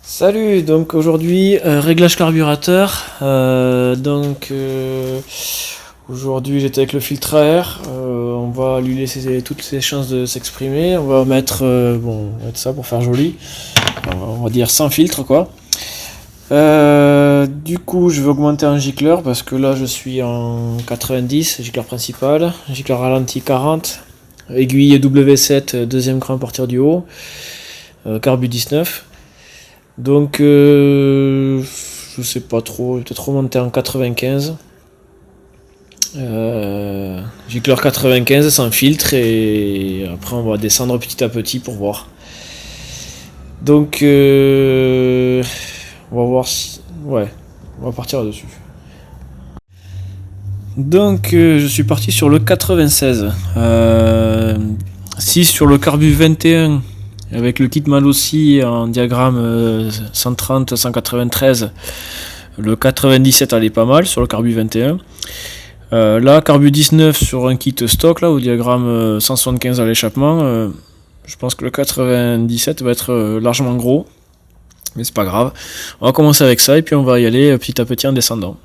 Salut, donc aujourd'hui réglage carburateur. Aujourd'hui j'étais avec le filtre à air. On va lui laisser toutes ses chances de s'exprimer. On va mettre ça pour faire joli. On va dire sans filtre quoi. Du coup je vais augmenter un gicleur parce que là je suis en 90, gicleur principal, gicleur ralenti 40, aiguille W7 deuxième cran à partir du haut, carbu 19. Donc, je sais pas trop, peut-être remonter en 95. Gicleur 95 sans filtre et après on va descendre petit à petit pour voir. Donc, on va voir si. Ouais, on va partir là-dessus. Donc, je suis parti sur le 96. 6 sur le carbu 21. Avec le kit mal aussi en diagramme 130-193, le 97 allait pas mal sur le carbu 21. Là, carbu 19 sur un kit stock, là, au diagramme 175 à l'échappement. Je pense que le 97 va être largement gros, mais c'est pas grave. On va commencer avec ça et puis on va y aller petit à petit en descendant.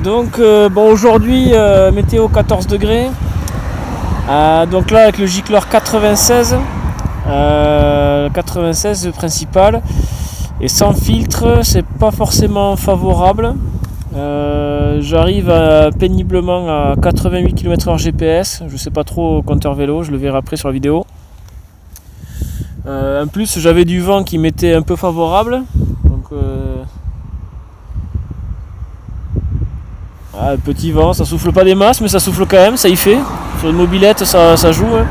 Donc aujourd'hui météo 14 degrés. Donc là avec le gicleur 96, 96 principal et sans filtre, c'est pas forcément favorable. J'arrive péniblement à 88 km/h GPS. Je sais pas trop au compteur vélo, je le verrai après sur la vidéo. En plus j'avais du vent qui m'était un peu favorable. Donc petit vent, ça souffle pas des masses mais ça souffle quand même, ça y fait. Sur une mobilette ça joue. Hein.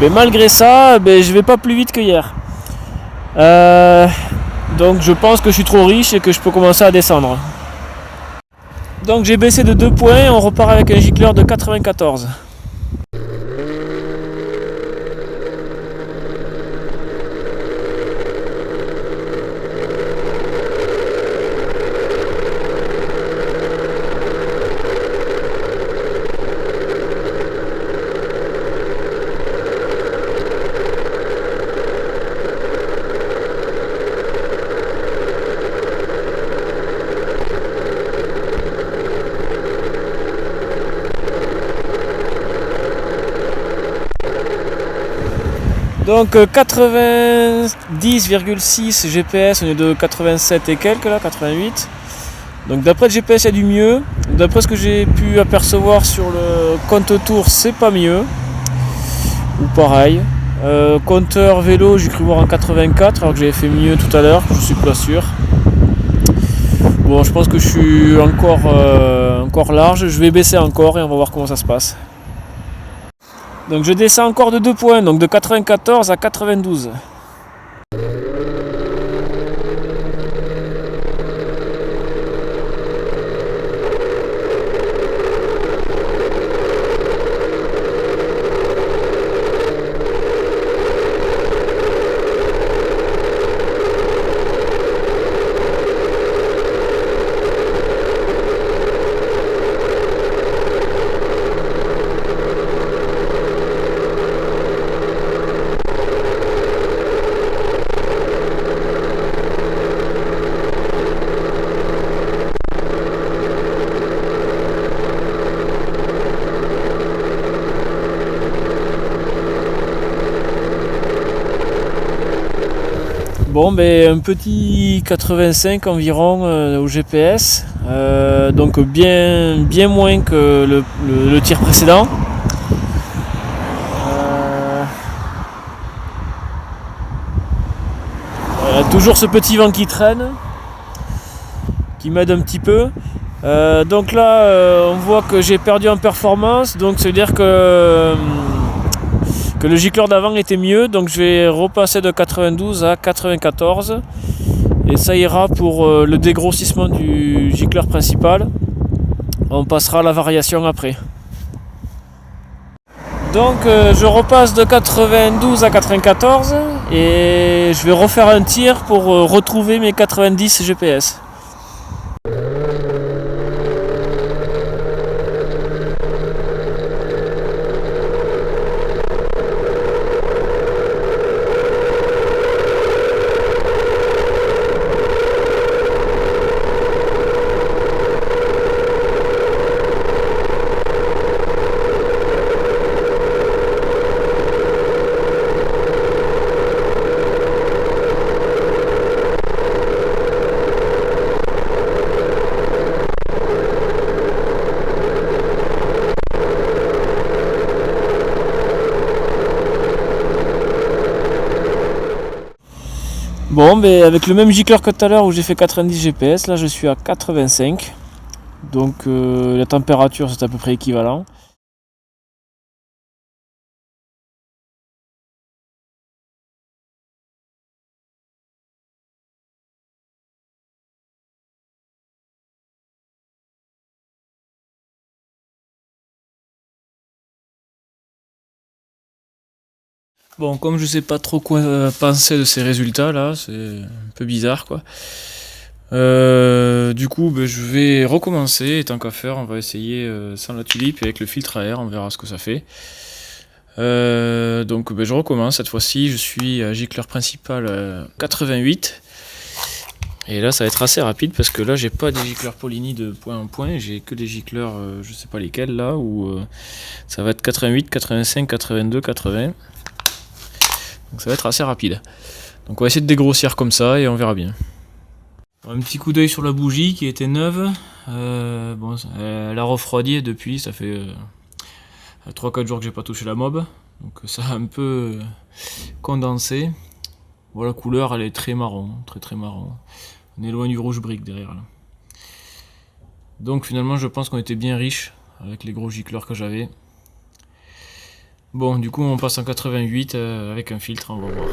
Mais malgré ça, je vais pas plus vite que hier. Donc je pense que je suis trop riche et que je peux commencer à descendre. Donc j'ai baissé de 2 points, on repart avec un gicleur de 94. Donc 90,6 GPS au lieu de 87 et quelques là, 88. Donc d'après le GPS il y a du mieux. D'après ce que j'ai pu apercevoir sur le compte tour c'est pas mieux. Ou pareil. Compteur vélo j'ai cru voir en 84 alors que j'avais fait mieux tout à l'heure, je suis pas sûr. Bon je pense que je suis encore large, je vais baisser encore et on va voir comment ça se passe. Donc je descends encore de 2 points, donc de 94 à 92. Bon, un petit 85 environ au GPS, donc bien moins que le tir précédent. Toujours ce petit vent qui traîne, qui m'aide un petit peu. Donc là, on voit que j'ai perdu en performance, donc ça veut dire que le gicleur d'avant était mieux, donc je vais repasser de 92 à 94 et ça ira pour le dégrossissement du gicleur principal. On passera à la variation après. Donc je repasse de 92 à 94 et je vais refaire un tir pour retrouver mes 90 GPS. Bon, mais avec le même gicleur que tout à l'heure où j'ai fait 90 GPS, là je suis à 85. Donc la température c'est à peu près équivalent. Bon, comme je sais pas trop quoi penser de ces résultats là, c'est un peu bizarre quoi. Du coup, je vais recommencer, et tant qu'à faire, on va essayer sans la tulipe et avec le filtre à air, on verra ce que ça fait. Donc je recommence, cette fois-ci je suis à gicleur principal 88. Et là ça va être assez rapide parce que là j'ai pas des gicleurs Polini de point en point, j'ai que des gicleurs je sais pas lesquels là, où ça va être 88, 85, 82, 80. Donc ça va être assez rapide. Donc on va essayer de dégrossir comme ça et on verra bien. Un petit coup d'œil sur la bougie qui était neuve. Bon, elle a refroidi depuis, ça fait 3-4 jours que j'ai pas touché la mob. Donc ça a un peu condensé. Bon, la couleur elle est très marron, très marron. On est loin du rouge brique derrière là. Donc finalement je pense qu'on était bien riche avec les gros gicleurs que j'avais. Bon, du coup on passe en 88 avec un filtre, on va voir.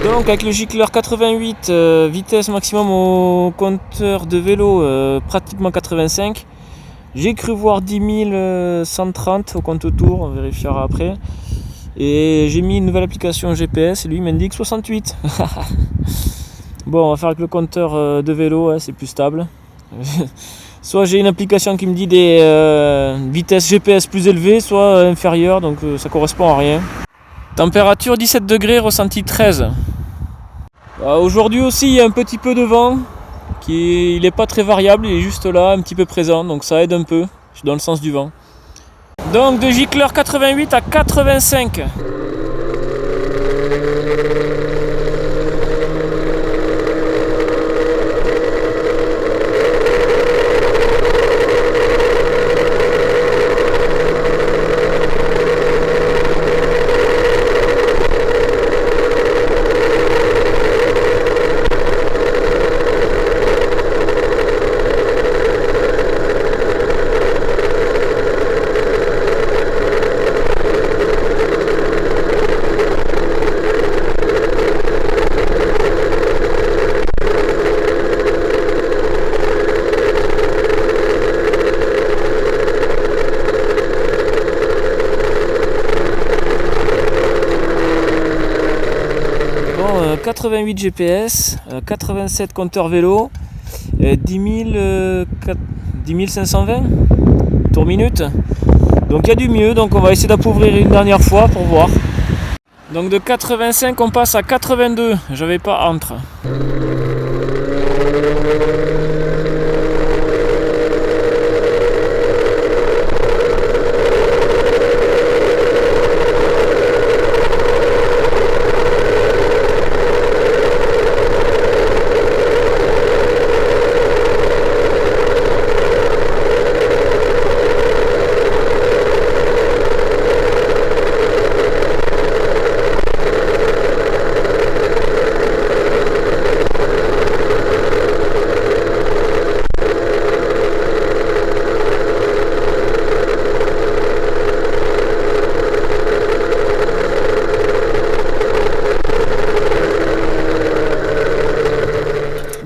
Donc avec le gicleur 88, vitesse maximum au compteur de vélo pratiquement 85. J'ai cru voir 10 130 au compte tour, on vérifiera après. Et j'ai mis une nouvelle application GPS et lui il m'indique 68. Bon, on va faire avec le compteur de vélo, c'est plus stable. Soit j'ai une application qui me dit des vitesses GPS plus élevées, soit inférieures, donc ça correspond à rien. Température 17 degrés, ressenti 13. Aujourd'hui aussi il y a un petit peu de vent, il n'est pas très variable, il est juste là, un petit peu présent, donc ça aide un peu, je suis dans le sens du vent. Donc de gicleur 88 à 85. 88 GPS, 87 compteur vélo, 10 520 tours minute. Donc il y a du mieux, donc on va essayer d'appauvrir une dernière fois pour voir. Donc de 85 on passe à 82, j'avais pas entre.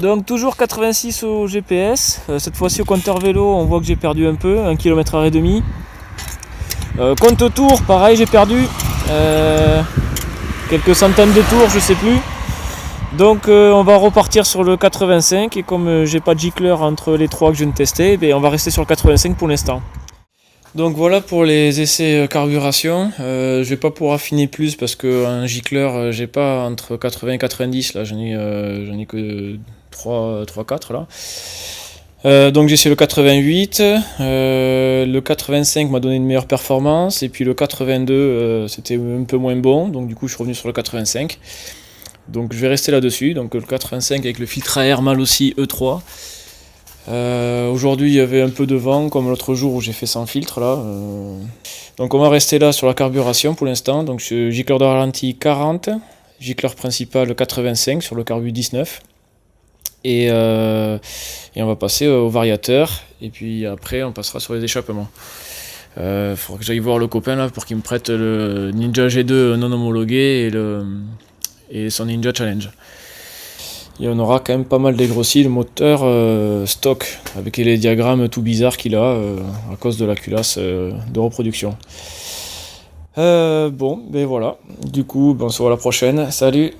Donc toujours 86 au GPS, cette fois-ci au compteur vélo on voit que j'ai perdu un peu, 1,5 km. Compte tour pareil j'ai perdu, quelques centaines de tours je sais plus. Donc on va repartir sur le 85 et comme j'ai pas de gicleur entre les trois que je viens de tester, on va rester sur le 85 pour l'instant. Donc voilà pour les essais carburation, je vais pas pouvoir affiner plus parce qu'un gicleur j'ai pas entre 80 et 90, là j'en ai que 3-4 là. Donc j'ai essayé le 88, le 85 m'a donné une meilleure performance et puis le 82 c'était un peu moins bon, donc du coup je suis revenu sur le 85. Donc je vais rester là-dessus, donc le 85 avec le filtre à air mal aussi E3. Aujourd'hui il y avait un peu de vent comme l'autre jour où j'ai fait sans filtre là. Donc on va rester là sur la carburation pour l'instant. Donc gicleur de ralenti 40, gicleur principal 85 sur le carbu 19. Et on va passer au variateur et puis après on passera sur les échappements. Faudra que j'aille voir le copain là pour qu'il me prête le Ninja G2 non homologué et son Ninja Challenge. Et on aura quand même pas mal dégrossi le moteur stock avec les diagrammes tout bizarres qu'il a à cause de la culasse de reproduction. Bon, ben voilà. Du coup, on se voit la prochaine. Salut!